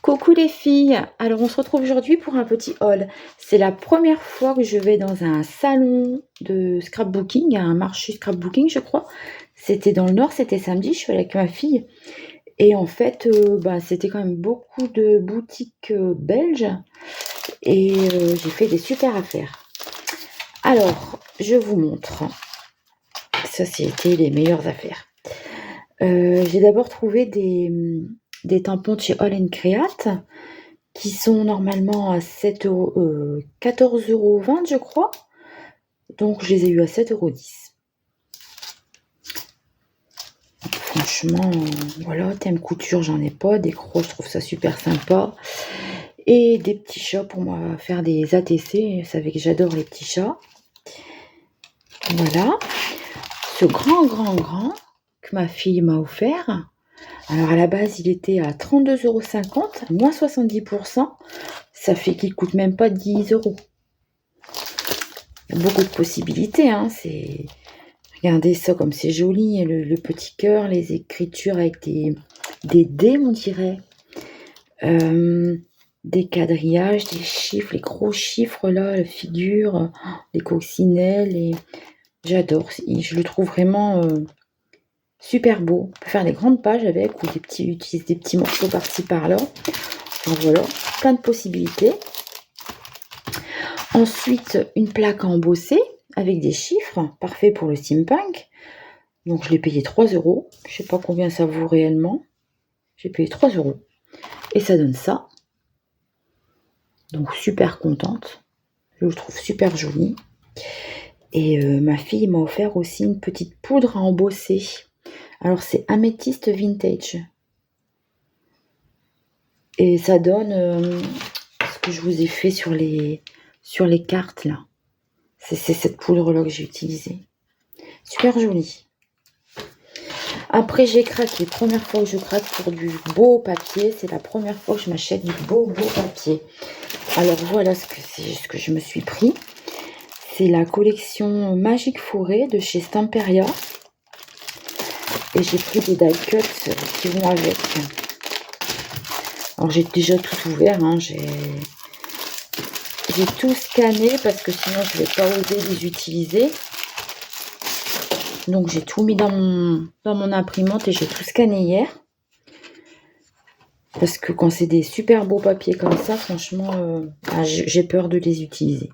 Coucou les filles, alors on se retrouve aujourd'hui pour un petit haul. C'est la première fois que je vais dans un salon de scrapbooking, un marché scrapbooking je crois. C'était dans le Nord, c'était samedi, je suis allée avec ma fille. Et en fait, c'était quand même beaucoup de boutiques belges et j'ai fait des super affaires. Alors, je vous montre. Ça, c'était les meilleures affaires. J'ai d'abord trouvé des tampons de chez All Create qui sont normalement à 14,20 € je crois. Donc je les ai eu à 7,10 €. Franchement, voilà, thème couture, j'en ai pas. Des crocs, je trouve ça super sympa. Et des petits chats pour moi faire des ATC. Vous savez que j'adore les petits chats. Voilà. Ce grand que ma fille m'a offert. Alors à la base, il était à 32,50 €, moins 70%. Ça fait qu'il coûte même pas 10 €. Il y a beaucoup de possibilités, hein. Regardez ça comme c'est joli, le petit cœur, les écritures avec des dés, on dirait. Des quadrillages, des chiffres, les gros chiffres là, la figure, les coccinelles. J'adore, je le trouve vraiment super beau. On peut faire des grandes pages avec ou utiliser des petits morceaux par-ci par-là. Donc voilà, plein de possibilités. Ensuite, une plaque à embosser avec des chiffres, parfait pour le steampunk. Donc je l'ai payé 3 €. Je sais pas combien ça vaut réellement. J'ai payé 3 €. Et ça donne ça. Donc super contente. Je le trouve super joli. Et ma fille m'a offert aussi une petite poudre à embosser. Alors c'est améthyste vintage. Et ça donne ce que je vous ai fait sur les cartes là. C'est cette poudre là que j'ai utilisée. Super jolie. Après j'ai craqué. Première fois que je craque pour du beau papier. C'est la première fois que je m'achète du beau papier. Alors voilà ce que je me suis pris. C'est la collection Magique Forêt de chez Stamperia. Et j'ai pris des die cuts qui vont avec. Alors j'ai déjà tout ouvert, hein. J'ai tout scanné parce que sinon je ne vais pas oser les utiliser. Donc j'ai tout mis dans mon imprimante et j'ai tout scanné hier. Parce que quand c'est des super beaux papiers comme ça, franchement, j'ai peur de les utiliser.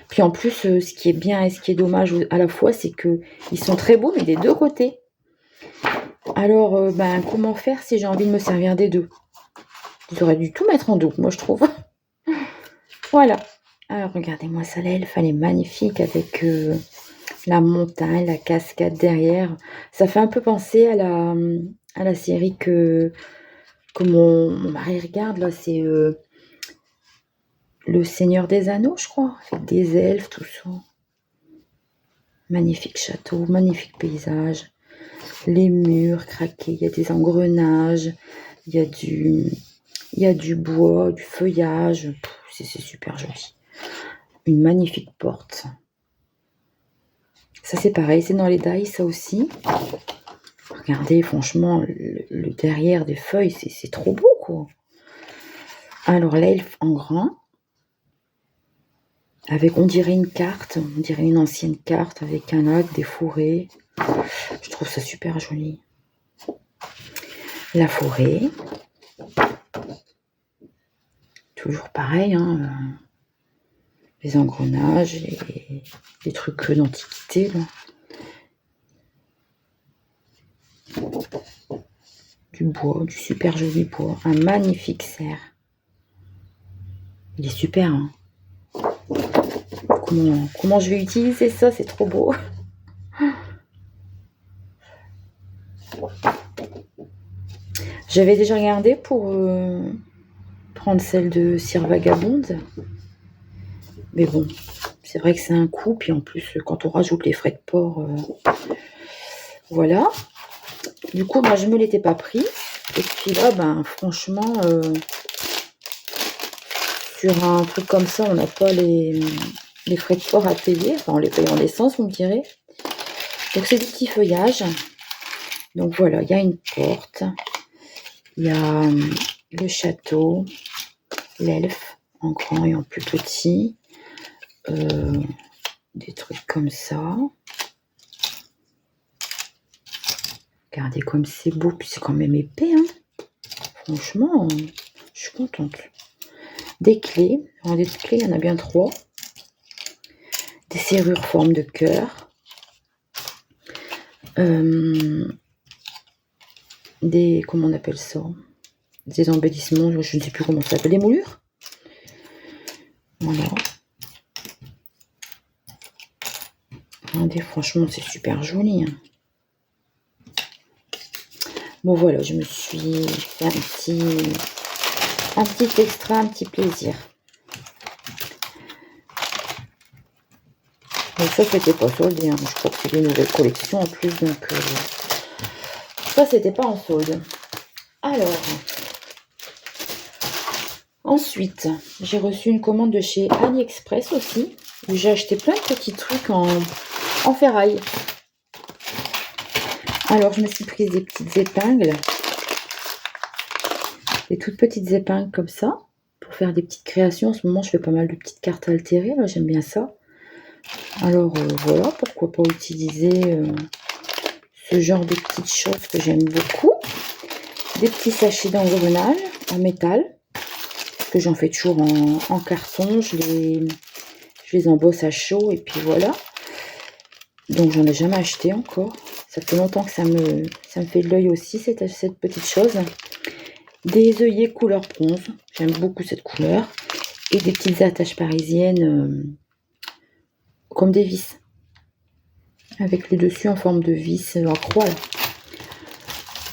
Puis en plus, ce qui est bien et ce qui est dommage à la fois, c'est qu'ils sont très beaux, mais des deux côtés. Alors, comment faire si j'ai envie de me servir des deux? J'aurais dû tout mettre en double, moi je trouve. Voilà. Alors regardez-moi ça là, elle est magnifique avec la montagne, la cascade derrière. Ça fait un peu penser à la série que mon mari regarde là, c'est Le Seigneur des Anneaux, je crois, avec des elfes, tout ça. Magnifique château, magnifique paysage. Les murs craqués, il y a des engrenages, il y a du bois, du feuillage. C'est super joli. Une magnifique porte. Ça c'est pareil, c'est dans les die, ça aussi. Regardez, franchement, le derrière des feuilles, c'est trop beau, quoi. Alors l'elfe en grand. Avec, on dirait une carte, on dirait une ancienne carte avec un lac, des forêts. Je trouve ça super joli. La forêt. Toujours pareil, hein. Les engrenages, les trucs d'antiquité, là. Du bois, du super joli bois. Un magnifique cerf. Il est super, hein. Comment je vais utiliser ça? C'est trop beau. J'avais déjà regardé pour prendre celle de Cire Vagabonde. Mais bon, c'est vrai que c'est un coût. Puis en plus, quand on rajoute les frais de port, voilà. Du coup, moi, je me l'étais pas pris. Et puis là, franchement, sur un truc comme ça, on n'a pas les frais de port à payer. Enfin, on les paye en essence, vous me direz. Donc, c'est des petits feuillages. Donc, voilà, il y a une porte. Il y a le château, l'elfe en grand et en plus petit, des trucs comme ça. Regardez comme c'est beau, puis c'est quand même épais, hein. Franchement, je suis contente. Des clés, alors des clés, il y en a bien 3. Des serrures forme de cœur. Des, comment on appelle ça? Des embellissements, je ne sais plus comment ça s'appelle, des moulures. Voilà. Regardez, franchement, c'est super joli, hein. Bon voilà, je me suis fait un petit extra, un petit plaisir. Mais ça, c'était pas soldé, hein. Je crois que c'est des nouvelles collections en plus, donc ça, c'était pas en solde. Alors, ensuite, j'ai reçu une commande de chez AliExpress aussi, où j'ai acheté plein de petits trucs en ferraille. Alors, je me suis prise des petites épingles, des toutes petites épingles comme ça, pour faire des petites créations. En ce moment, je fais pas mal de petites cartes altérées, là, j'aime bien ça. Alors, voilà, pourquoi pas utiliser ce genre de petites choses que j'aime beaucoup. Des petits sachets d'engrenage en métal, parce que j'en fais toujours en carton, je les embosse à chaud, et puis voilà. Donc, j'en ai jamais acheté encore. Ça fait longtemps que ça me fait de l'œil aussi, cette petite chose. Des œillets couleur bronze. J'aime beaucoup cette couleur. Et des petites attaches parisiennes comme des vis. Avec le dessus en forme de vis en croix.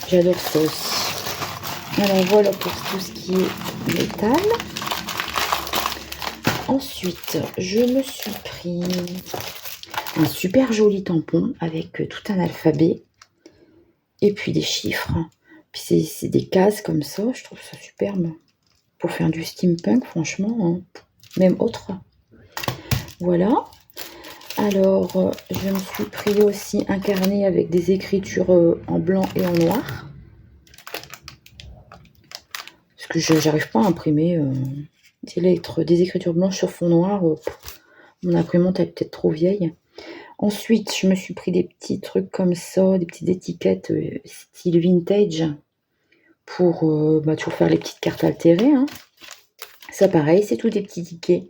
J'adore ça aussi. Alors voilà pour tout ce qui est métal. Ensuite, je me suis pris un super joli tampon avec tout un alphabet. Et puis des chiffres. Puis c'est des cases comme ça. Je trouve ça superbe. Pour faire du steampunk, franchement. Hein. Même autre. Voilà. Alors, je me suis pris aussi un carnet avec des écritures en blanc et en noir. Parce que je n'arrive pas à imprimer des lettres, des écritures blanches sur fond noir. Mon imprimante est peut-être trop vieille. Ensuite, je me suis pris des petits trucs comme ça, des petites étiquettes style vintage pour toujours faire les petites cartes altérées. Hein. Ça, pareil, c'est tout des petits tickets.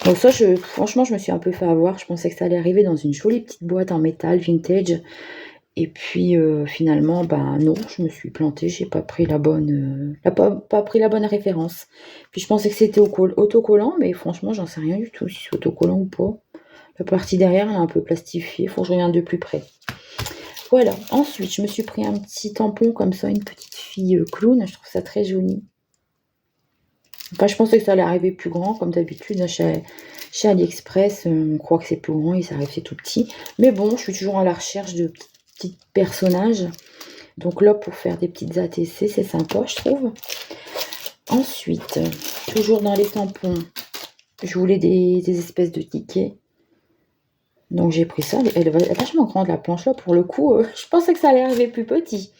Donc ça, franchement, je me suis un peu fait avoir. Je pensais que ça allait arriver dans une jolie petite boîte en métal vintage. Et puis, finalement, non, je me suis plantée. J'ai pas pris la bonne, pas pris la bonne référence. Puis je pensais que c'était autocollant, mais franchement, j'en sais rien du tout si c'est autocollant ou pas. La partie derrière, elle est un peu plastifiée. Faut que je regarde de plus près. Voilà. Ensuite, je me suis pris un petit tampon comme ça, une petite fille clown. Je trouve ça très joli. Enfin, je pensais que ça allait arriver plus grand, comme d'habitude. Chez AliExpress, on croit que c'est plus grand et ça arrive, c'est tout petit. Mais bon, je suis toujours à la recherche de petits personnages. Donc là, pour faire des petites ATC, c'est sympa, je trouve. Ensuite, toujours dans les tampons, je voulais des espèces de tickets. Donc j'ai pris ça. Elle est vachement grande, la planche là. Pour le coup, je pensais que ça allait arriver plus petit.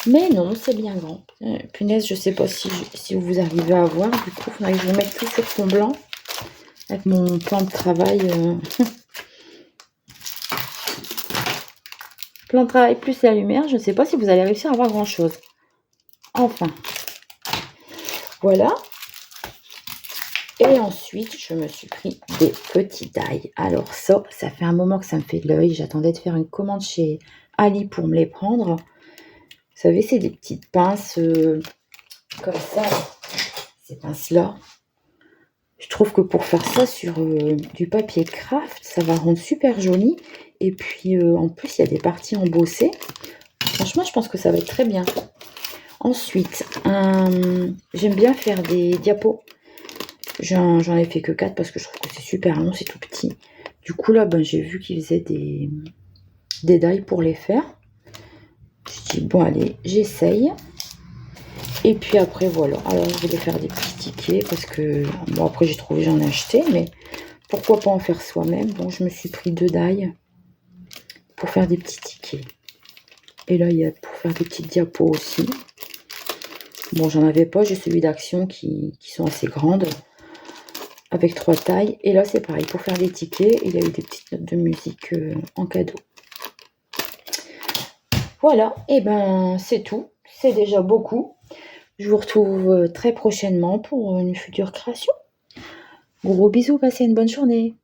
Mais non, c'est bien grand. Punaise, je sais pas si vous arrivez à voir. Du coup, il faudrait que je vous mette tout sur fond blanc. Avec mon plan de travail. Plan de travail plus la lumière. Je ne sais pas si vous allez réussir à voir grand chose. Enfin. Voilà. Et ensuite, je me suis pris des petits die. Alors ça fait un moment que ça me fait de l'œil. J'attendais de faire une commande chez Ali pour me les prendre. Vous savez, c'est des petites pinces comme ça. Ces pinces-là. Je trouve que pour faire ça sur du papier craft, ça va rendre super joli. Et puis, en plus, il y a des parties embossées. Franchement, je pense que ça va être très bien. Ensuite, j'aime bien faire des diapos. J'en ai fait que 4 parce que je trouve que c'est super long, c'est tout petit. Du coup, là, j'ai vu qu'ils faisaient des die pour les faire. Je dis, bon, allez, j'essaye. Et puis après, voilà. Alors, je vais faire des petits tickets parce que, bon, après, j'ai trouvé, j'en ai acheté, mais pourquoi pas en faire soi-même. Bon, je me suis pris 2 die pour faire des petits tickets. Et là, il y a pour faire des petites diapos aussi. Bon, j'en avais pas, j'ai celui d'Action qui sont assez grandes, avec 3 tailles. Et là, c'est pareil, pour faire les tickets, il y a eu des petites notes de musique en cadeau. Voilà, et ben c'est tout. C'est déjà beaucoup. Je vous retrouve très prochainement pour une future création. Gros bisous, passez une bonne journée.